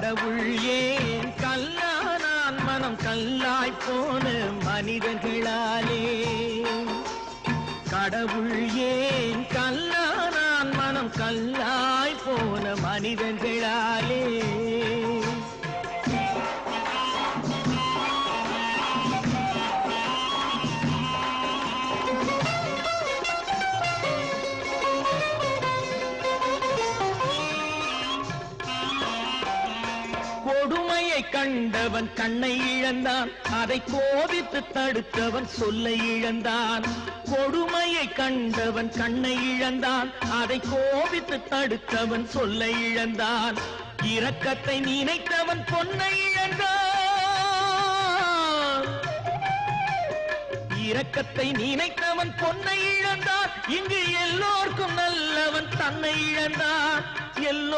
கடவுள் ஏன் கல்லானான் மனம் கல்லாய் போன மனிதர்களாலே கடவுள் ஏன் கல்லானான் மனம் கல்லாய் போன மனிதர்களாலே கொடுமையை கண்டவன் கண்ணை இழந்தான் அதை கோபித்து தடுத்தவன் சொல்லை இழந்தான் கொடுமையை கண்டவன் கண்ணை இழந்தான் அதை கோபித்து தடுத்தவன் சொல்லை இழந்தான் இரக்கத்தை நினைத்தவன் பொன்னை இழந்தான் இரக்கத்தை நினைத்தவன் பொன்னை இழந்தான் இங்கு எல்லோருக்கும் நல்லவன் தன்னை இழந்தான் எல்லோர்